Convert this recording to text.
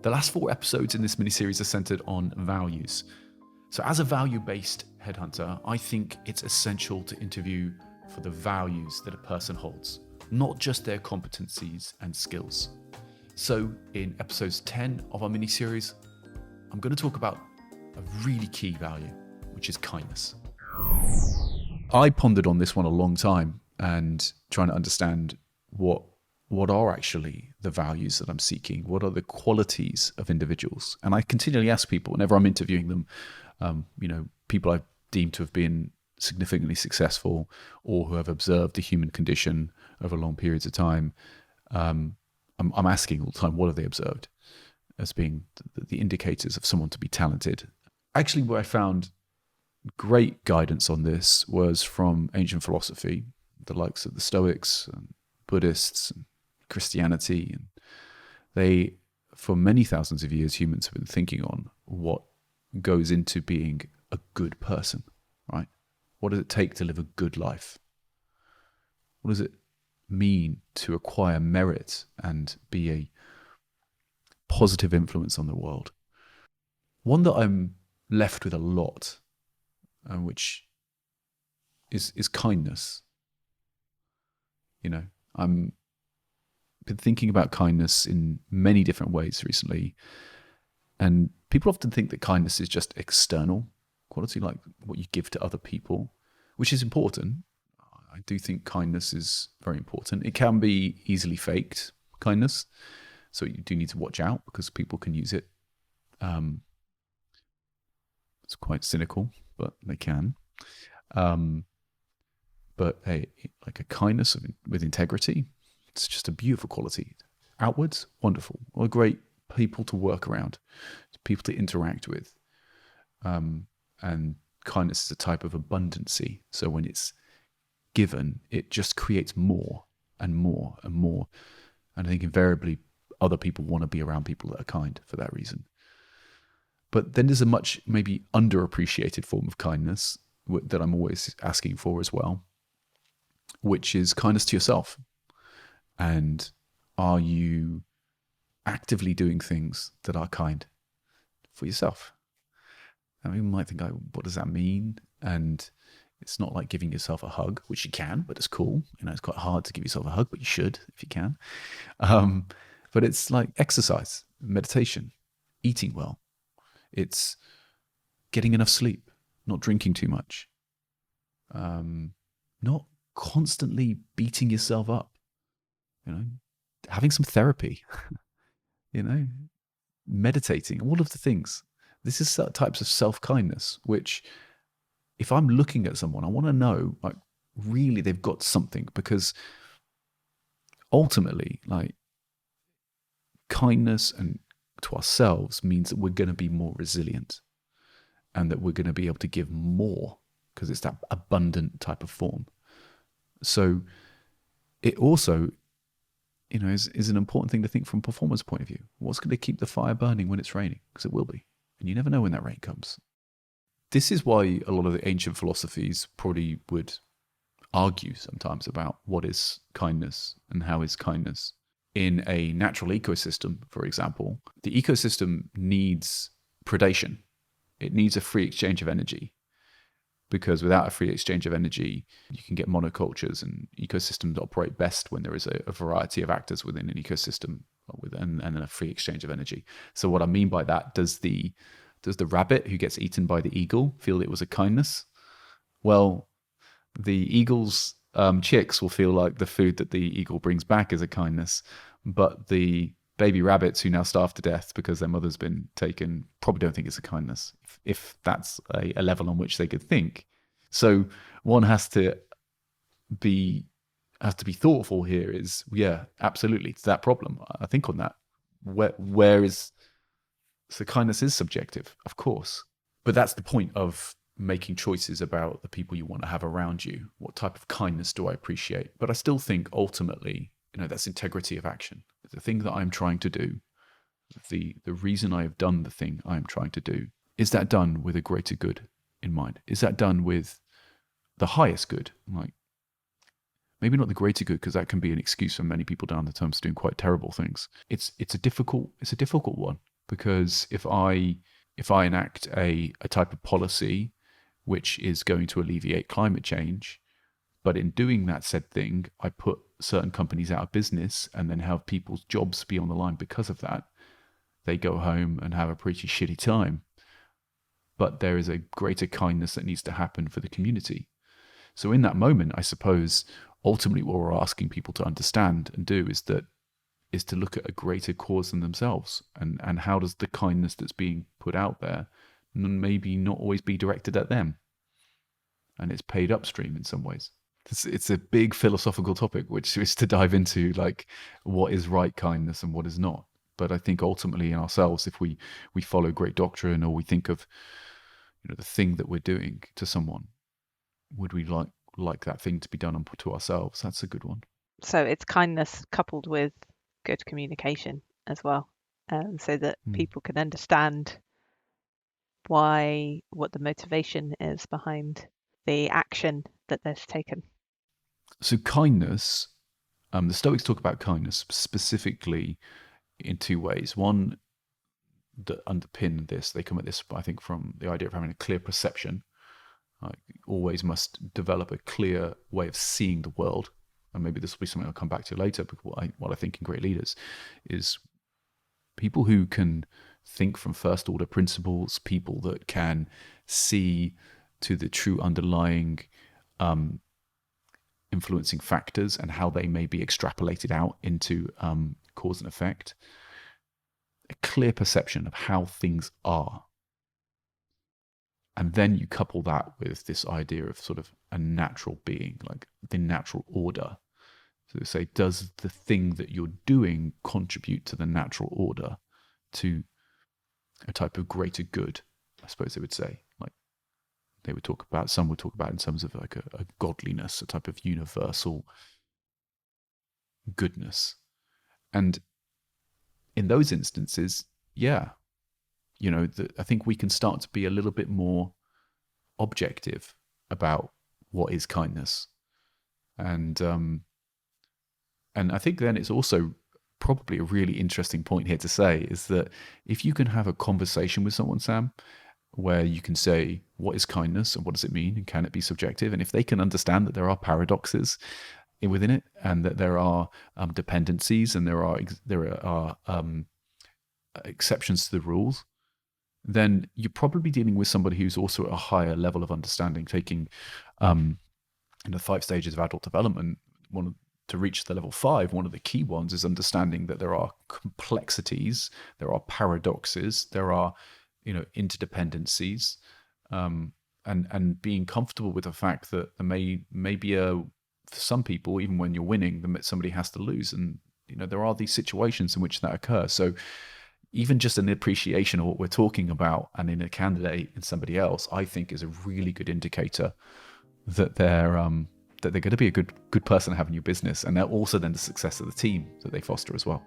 The last 4 episodes in this miniseries are centered on values. So as a value-based headhunter, I think it's essential to interview for the values that a person holds, not just their competencies and skills. So in episodes 10 of our miniseries, I'm going to talk about a really key value, which is kindness. I pondered on this one a long time and trying to understand what are actually the values that I'm seeking? What are the qualities of individuals? And I continually ask people whenever I'm interviewing them, people I've deemed to have been significantly successful or who have observed the human condition over long periods of time. I'm asking all the time, what have they observed as being the indicators of someone to be talented? Actually, where I found great guidance on this was from ancient philosophy, the likes of the Stoics and Buddhists and Christianity. And they, for many thousands of years, humans have been thinking on what goes into being a good person, right? What does it take to live a good life? What does it mean to acquire merit and be a positive influence on the world? One that I'm left with a lot, which is kindness. I'm been thinking about kindness in many different ways recently. And people often think that kindness is just external quality, like what you give to other people, which is important. I do think kindness is very important. It can be easily faked, kindness. So you do need to watch out because people can use it. It's quite cynical, but they can. But like a kindness with integrity, it's just a beautiful quality. Outwards, wonderful. What great people to work around, people to interact with. And kindness is a type of abundancy. So when it's given, it just creates more and more and more. And I think invariably other people want to be around people that are kind for that reason. But then there's a much maybe underappreciated form of kindness that I'm always asking for as well, which is kindness to yourself. And are you actively doing things that are kind for yourself? I mean, you might think, what does that mean? And it's not like giving yourself a hug, which you can, but it's cool. It's quite hard to give yourself a hug, but you should if you can. But it's like exercise, meditation, eating well. It's getting enough sleep, not drinking too much, not constantly beating yourself up, having some therapy, meditating, all of the things. This is types of self-kindness, which if I'm looking at someone, I want to know, like, really they've got something, because ultimately, like, kindness and to ourselves means that we're going to be more resilient and that we're going to be able to give more because it's that abundant type of form. So it also, is an important thing to think from a performance point of view. What's going to keep the fire burning when it's raining? Because it will be. And you never know when that rain comes. This is why a lot of the ancient philosophies probably would argue sometimes about what is kindness and how is kindness. In a natural ecosystem, for example, the ecosystem needs predation. It needs a free exchange of energy. Because without a free exchange of energy, you can get monocultures, and ecosystems operate best when there is a variety of actors within an ecosystem and a free exchange of energy. So what I mean by that, does the rabbit who gets eaten by the eagle feel it was a kindness? Well, the eagle's chicks will feel like the food that the eagle brings back is a kindness, but the baby rabbits who now starve to death because their mother's been taken probably don't think it's a kindness, if that's a level on which they could think. So one has to be thoughtful here. Is, yeah, absolutely, it's that problem. I think on that, where is, so kindness is subjective, of course, but that's the point of making choices about the people you want to have around you. What type of kindness do I appreciate? But I still think ultimately, that's integrity of action. The thing that I'm trying to do, the reason I have done the thing I am trying to do, is that done with a greater good in mind? Is that done with the highest good? Like, maybe not the greater good, because that can be an excuse for many people down the terms doing quite terrible things. It's a difficult one. because if I enact a type of policy which is going to alleviate climate change, but in doing that said thing, I put certain companies out of business and then have people's jobs be on the line because of that, they go home and have a pretty shitty time. But there is a greater kindness that needs to happen for the community. So in that moment, I suppose, ultimately what we're asking people to understand and do is to look at a greater cause than themselves. And how does the kindness that's being put out there maybe not always be directed at them? And it's paid upstream in some ways. It's a big philosophical topic, which is to dive into, like, what is right kindness and what is not. But I think ultimately in ourselves, if we follow great doctrine, or we think of, the thing that we're doing to someone, would we like that thing to be done to ourselves? That's a good one. So it's kindness coupled with good communication as well, so that people can understand what the motivation is behind the action that they've taken. So kindness, the Stoics talk about kindness specifically in two ways. One, that underpin this, they come at this, I think, from the idea of having a clear perception. You always must develop a clear way of seeing the world. And maybe this will be something I'll come back to later, but what I think in great leaders is people who can think from first order principles, people that can see to the true underlying influencing factors and how they may be extrapolated out into cause and effect. A clear perception of how things are. And then you couple that with this idea of sort of a natural being, like the natural order. So they say, does the thing that you're doing contribute to the natural order, to a type of greater good, I suppose they would say. Like some would talk about in terms of like a godliness, a type of universal goodness. And in those instances, yeah, I think we can start to be a little bit more objective about what is kindness. And I think then it's also probably a really interesting point here to say is that if you can have a conversation with someone, Sam, where you can say, what is kindness and what does it mean and can it be subjective? And if they can understand that there are paradoxes within it and that there are dependencies and there are exceptions to the rules, then you're probably dealing with somebody who's also at a higher level of understanding, taking 5 stages of adult development. To reach the level 5, one of the key ones is understanding that there are complexities, there are paradoxes, there are interdependencies, and being comfortable with the fact that there may be for some people, even when you're winning, somebody has to lose, and there are these situations in which that occurs. So even just an appreciation of what we're talking about and in a candidate and somebody else, I think is a really good indicator that they're going to be a good person to have in your business, and they're also then the success of the team that they foster as well.